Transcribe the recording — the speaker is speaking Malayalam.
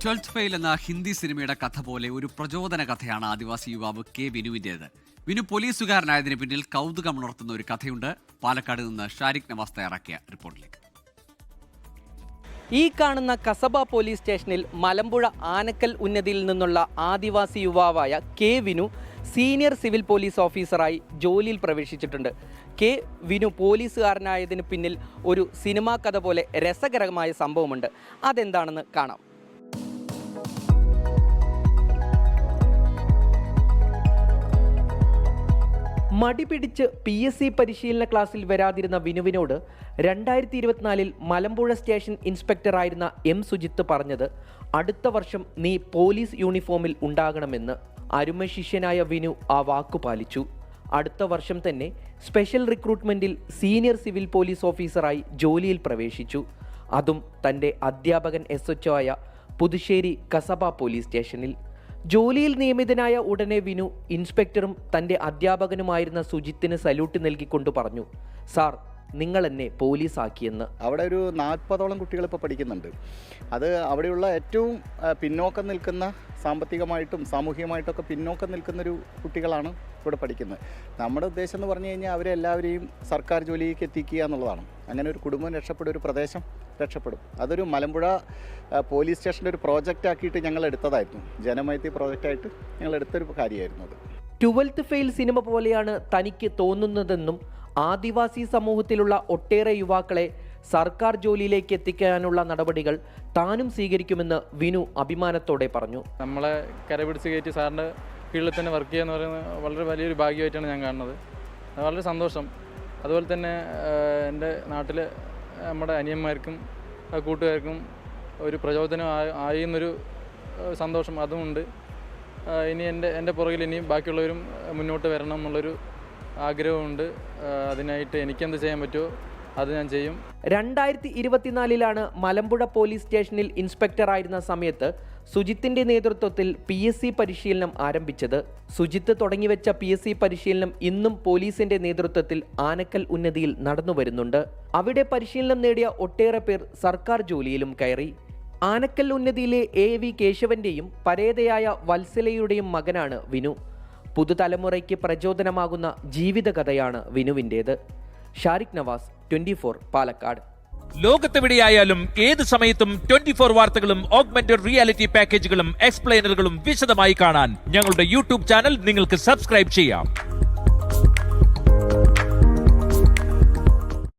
ട്വൽത്ത് ഫെയിൽ എന്ന ഹിന്ദി സിനിമയുടെ കഥ പോലെ ഒരു പ്രചോദന കഥയാണ് ആദിവാസി യുവാവ് കെ വിനുവിൻ്റേത്. വിനു പോലീസുകാരനായതിന് പിന്നിൽ കൗതുകമുണർത്തുന്ന ഒരു കഥയുണ്ട്. പാലക്കാട് നിന്ന് ഷാരിഖ് നവാസ് തയ്യാറാക്കിയ റിപ്പോർട്ടിലേക്ക്. ഈ കാണുന്ന കസബ പോലീസ് സ്റ്റേഷനിൽ മലമ്പുഴ ആനക്കൽ ഉന്നതിയിൽ നിന്നുള്ള ആദിവാസി യുവാവായ K Vinu senior civil police ഓഫീസറായി ജോലിയിൽ പ്രവേശിച്ചിട്ടുണ്ട്. കെ വിനു പോലീസുകാരനായതിന് പിന്നിൽ ഒരു സിനിമാ കഥ പോലെ രസകരമായ സംഭവമുണ്ട്. അതെന്താണെന്ന് കാണാം. മടി പിടിച്ച് PSC പരിശീലന ക്ലാസ്സിൽ വരാതിരുന്ന വിനുവിനോട് 2024 മലമ്പുഴ സ്റ്റേഷൻ ഇൻസ്പെക്ടറായിരുന്ന M സുജിത്ത് പറഞ്ഞത്, അടുത്ത വർഷം നീ പോലീസ് യൂണിഫോമിൽ ഉണ്ടാകണമെന്ന്. അരുമ ശിഷ്യനായ വിനു ആ വാക്കു പാലിച്ചു. അടുത്ത വർഷം തന്നെ സ്പെഷ്യൽ റിക്രൂട്ട്മെൻറ്റിൽ സീനിയർ സിവിൽ പോലീസ് ഓഫീസറായി ജോലിയിൽ പ്രവേശിച്ചു. അതും തൻ്റെ അധ്യാപകൻ SHO ആയ പുതുശ്ശേരി കസബ പോലീസ് സ്റ്റേഷനിൽ. ജോലിയിൽ നിയമിതനായ ഉടനെ വിനു ഇൻസ്പെക്ടറും തൻ്റെ അധ്യാപകനുമായിരുന്ന സുജിത്തിന് സല്യൂട്ട് നൽകിക്കൊണ്ട് പറഞ്ഞു, സാർ, നിങ്ങൾ എന്നെ പോലീസാക്കിയെന്ന്. അവിടെ ഒരു 40ഓളം കുട്ടികൾ ഇപ്പോൾ പഠിക്കുന്നുണ്ട്. അത് അവിടെയുള്ള ഏറ്റവും പിന്നോക്കം നിൽക്കുന്ന, സാമ്പത്തികമായിട്ടും സാമൂഹികമായിട്ടൊക്കെ പിന്നോക്കം നിൽക്കുന്നൊരു കുട്ടികളാണ് ഇവിടെ പഠിക്കുന്നത്. നമ്മുടെ ഉദ്ദേശം എന്ന് പറഞ്ഞു കഴിഞ്ഞാൽ അവരെല്ലാവരെയും സർക്കാർ ജോലിയിലേക്ക് എത്തിക്കുക എന്നുള്ളതാണ്. അങ്ങനെ ഒരു കുടുംബം രക്ഷപ്പെടും, ഒരു പ്രദേശം രക്ഷപ്പെടും. അതൊരു മലമ്പുഴ പോലീസ് സ്റ്റേഷൻ്റെ ഒരു പ്രോജക്റ്റ് ആക്കിയിട്ട് ഞങ്ങൾ എടുത്തതായിരുന്നു. ജനമൈത്രി പ്രോജക്റ്റായിട്ട് ഞങ്ങൾ എടുത്തൊരു കാര്യമായിരുന്നു അത്. ട്വൽത്ത് ഫെയിൽ സിനിമ പോലെയാണ് തനിക്ക് തോന്നുന്നതെന്നും ആദിവാസി സമൂഹത്തിലുള്ള ഒട്ടേറെ യുവാക്കളെ സർക്കാർ ജോലിയിലേക്ക് എത്തിക്കാനുള്ള നടപടികൾ താനും സ്വീകരിക്കുമെന്ന് വിനു അഭിമാനത്തോടെ പറഞ്ഞു. നമ്മളെ കരപിടിച്ച് കയറ്റി സാറിൻ്റെ ഫീൽഡിൽ തന്നെ വർക്ക് ചെയ്യുക എന്ന് പറയുന്നത് വളരെ വലിയൊരു ഭാഗ്യമായിട്ടാണ് ഞാൻ കാണുന്നത്. വളരെ സന്തോഷം. അതുപോലെ തന്നെ എൻ്റെ നാട്ടിൽ നമ്മുടെ അനിയന്മാർക്കും കൂട്ടുകാർക്കും ഒരു പ്രചോദനം ആയി എന്നൊരു സന്തോഷം അതുമുണ്ട്. ഇനി എൻ്റെ പുറകിൽ ഇനിയും ബാക്കിയുള്ളവരും മുന്നോട്ട് വരണം എന്നുള്ളൊരു ആഗ്രഹമുണ്ട്. അതിനായിട്ട് എനിക്കെന്ത് ചെയ്യാൻ പറ്റുമോ അത് ഞാൻ ചെയ്യും. 2024 മലമ്പുഴ പോലീസ് സ്റ്റേഷനിൽ ഇൻസ്പെക്ടറായിരുന്ന സമയത്ത് സുജിത്തിന്റെ നേതൃത്വത്തിൽ PSC പരിശീലനം ആരംഭിച്ചത്. സുജിത്ത് തുടങ്ങിവെച്ച PSC പരിശീലനം ഇന്നും പോലീസിന്റെ നേതൃത്വത്തിൽ ആനക്കൽ ഉന്നതിയിൽ നടന്നു വരുന്നുണ്ട്. അവിടെ പരിശീലനം നേടിയ ഒട്ടേറെ പേർ സർക്കാർ ജോലിയിലും കയറി. ആനക്കൽ ഉന്നതിയിലെ AV കേശവന്റെയും പരേതയായ വത്സലയുടെയും മകനാണ് വിനു. പുതുതലമുറയ്ക്ക് പ്രചോദനമാകുന്ന ജീവിതകഥയാണ് വിനുവിൻ്റേത്. ഷാരിഖ് നവാസ്, 24 പാലക്കാട്. ലോകത്തെവിടെയായാലും ഏത് സമയത്തും 24 വാർത്തകളും ഓഗ്മെന്റഡ് റിയാലിറ്റി പാക്കേജുകളും എക്സ്പ്ലെയിനറുകളും വിശദമായി കാണാൻ ഞങ്ങളുടെ YouTube ചാനൽ നിങ്ങൾക്ക് സബ്സ്ക്രൈബ് ചെയ്യാം.